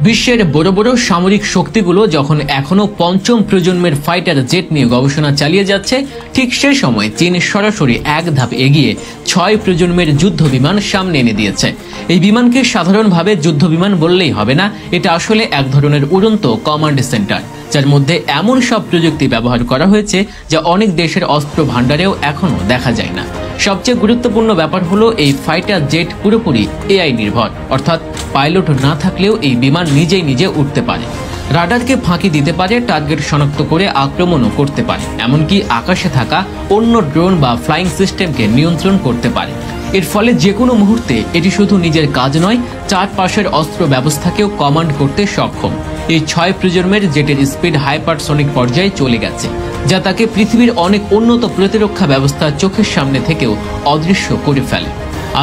বিশ্বের বড় বড় সামরিক শক্তিগুলো যখন এখনো পঞ্চম প্রজন্মের ফাইটার জেট নিয়ে গবেষণা চালিয়ে যাচ্ছে, ঠিক সে সময় চীন সরাসরি এক ধাপ এগিয়ে ৬ প্রজন্মের যুদ্ধ বিমান সামনে এনে দিয়েছে। এই বিমানকে সাধারণভাবে যুদ্ধ বিমান বললেই হবে না, এটা আসলে এক ধরনের উড়ন্ত কমান্ড সেন্টার, যার মধ্যে এমন সব প্রযুক্তি ব্যবহার করা হয়েছে যা অনেক দেশের অস্ত্র ভাণ্ডারেও এখনো দেখা যায় না। সবচেয়ে গুরুত্বপূর্ণ ব্যাপার হলো এই ফাইটার জেট পুরোপুরি এআই নির্ভর, অর্থাৎ পাইলট না থাকলেও এই বিমান নিজে উঠতে পারে, রাডারকে ফাঁকি দিতে পারে, টার্গেট শনাক্ত করে আক্রমণও করতে পারে, এমনকি আকাশে থাকা অন্য ড্রোন বা ফ্লাইং সিস্টেমকে নিয়ন্ত্রণ করতে পারে। এর ফলে যে কোনো মুহূর্তে এটি শুধু নিজের কাজ নয়, চারপাশের অস্ত্র ব্যবস্থাকেও কমান্ড করতে সক্ষম। এই ৬ প্রজন্মের জেটের স্পিড হাইপারসনিক পর্যায়ে চলে গেছে, যা তাকে পৃথিবীর অনেক উন্নত প্রতিরক্ষা ব্যবস্থা চোখের সামনে থেকেও অদৃশ্য করে ফেলে।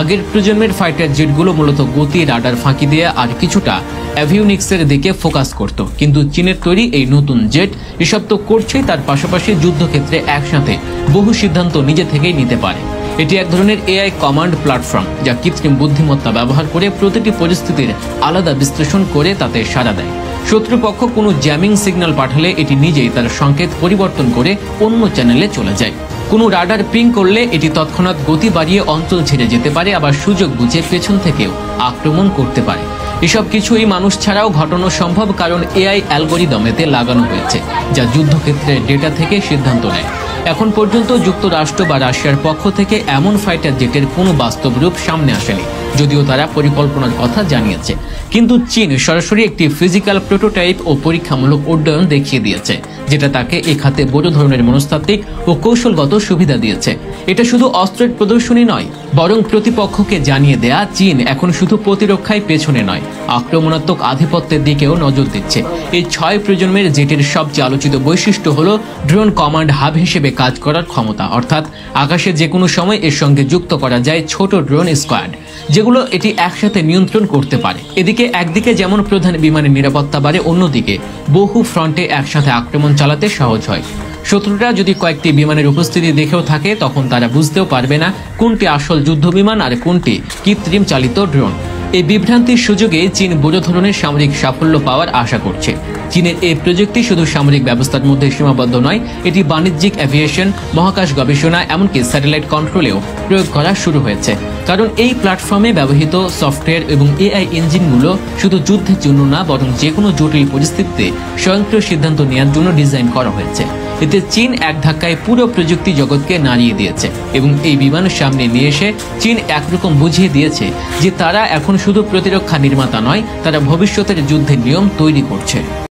আগের প্রজন্মের ফাইটার জেটগুলো মূলত গতি, রাডার ফাঁকি দিয়ে আর কিছুটা অ্যাভিওনিক্সের দিকে ফোকাস করত, কিন্তু চীনের তৈরি এই নতুন জেট এসব তো করছেই, তার পাশাপাশি যুদ্ধক্ষেত্রে একসাথে বহু সিদ্ধান্ত নিজে থেকেই নিতে পারে। এটি এক ধরনের এআই কমান্ড প্ল্যাটফর্ম, যা কৃত্রিম বুদ্ধিমত্তা ব্যবহার করে প্রতিটি পরিস্থিতির আলাদা বিশ্লেষণ করে তাতে সাড়া দেয়। শত্রুপক্ষ কোনো জ্যামিং সিগন্যাল পাঠালে এটি নিজেই তার সংকেত পরিবর্তন করে অন্য চ্যানেলে চলে যায়। কোনো রাডার পিং করলে এটি তৎক্ষণাৎ গতি বাড়িয়ে অঞ্চল ছেড়ে যেতে পারে, আবার সুযোগ বুঝে পেছন থেকেও আক্রমণ করতে পারে। এসব কিছুই মানুষ ছাড়াও ঘটানো সম্ভব, কারণ এআই অ্যালগোরিদমেতে লাগানো হয়েছে, যা যুদ্ধক্ষেত্রের ডেটা থেকে সিদ্ধান্ত নেয়। এখন পর্যন্ত যুক্তরাষ্ট্র বা রাশিয়ার পক্ষ থেকে এমন ফাইটার জেটের কোনো বাস্তব রূপ সামনে আসেনি, যদিও তারা পরিকল্পনার কথা জানিয়েছে। কিন্তু চীন সরাসরি একটি ফিজিক্যাল প্রোটোটাইপ ও পরীক্ষামূলক উড্ডয়ন দেখিয়ে দিয়েছে, যেটা তাকে এ খাতে বড় ধরনের মনস্তাত্ত্বিক ও কৌশলগত সুবিধা দিয়েছে। এটা শুধু অস্ত্রের প্রদর্শনী নয়, বরং প্রতিপক্ষকে জানিয়ে দেয়া চীন এখন শুধু প্রতিরক্ষায় পেছনে নয়, আক্রমণাত্মক আধিপত্যের দিকেও নজর দিচ্ছে। এই ৬ প্রজন্মের জেটের সবচেয়ে আলোচিত বৈশিষ্ট্য হলো ড্রোন কমান্ড হাব হিসেবে কাজ করার ক্ষমতা, অর্থাৎ আকাশে যে কোনো সময় এর সঙ্গে যুক্ত করা যায় ছোট ড্রোন স্কোয়াড, যেগুলো এটি একসাথে নিয়ন্ত্রণ করতে পারে। এদিকে একদিকে যেমন প্রধান বিমানের নিরাপত্তা বাড়ে, অন্যদিকে বহু ফ্রন্টে একসাথে আক্রমণ চালাতে সহজ হয়। শত্রুরা যদি কয়েকটি বিমানের উপস্থিতি দেখেও থাকে, তখন তারা বুঝতেও পারবে না কোনটি আসল যুদ্ধ বিমান আর কোনটি কৃত্রিম চালিত ড্রোন। এই বিভ্রান্তির সুযোগে চীন বড় ধরনের সামরিক সাফল্য পাওয়ার আশা করছে। চীনের এই প্রযুক্তি শুধু সামরিক ব্যবস্থার মধ্যে সীমাবদ্ধ নয়, এটি বাণিজ্যিক অ্যাভিয়েশন, মহাকাশ গবেষণা, এমনকি স্যাটেলাইট কন্ট্রোলেও প্রয়োগ করা শুরু হয়েছে। কারণ এই প্ল্যাটফর্মে ব্যবহৃত সফটওয়্যার এবং এআই ইঞ্জিনগুলো শুধু যুদ্ধের জন্য না, বরং যে কোনো জটিল পরিস্থিতিতে স্বয়ংক্রিয় সিদ্ধান্ত নেওয়ার জন্য ডিজাইন করা হয়েছে। এতে চীন এক ধাক্কায় পুরো প্রযুক্তি জগৎকে নাড়িয়ে দিয়েছে, এবং এই বিমান সামনে নিয়ে এসে চীন একরকম বুঝিয়ে দিয়েছে যে তারা এখন শুধু প্রতিরক্ষা নির্মাতা নয়, তারা ভবিষ্যতের যুদ্ধের নিয়ম তৈরি করছে।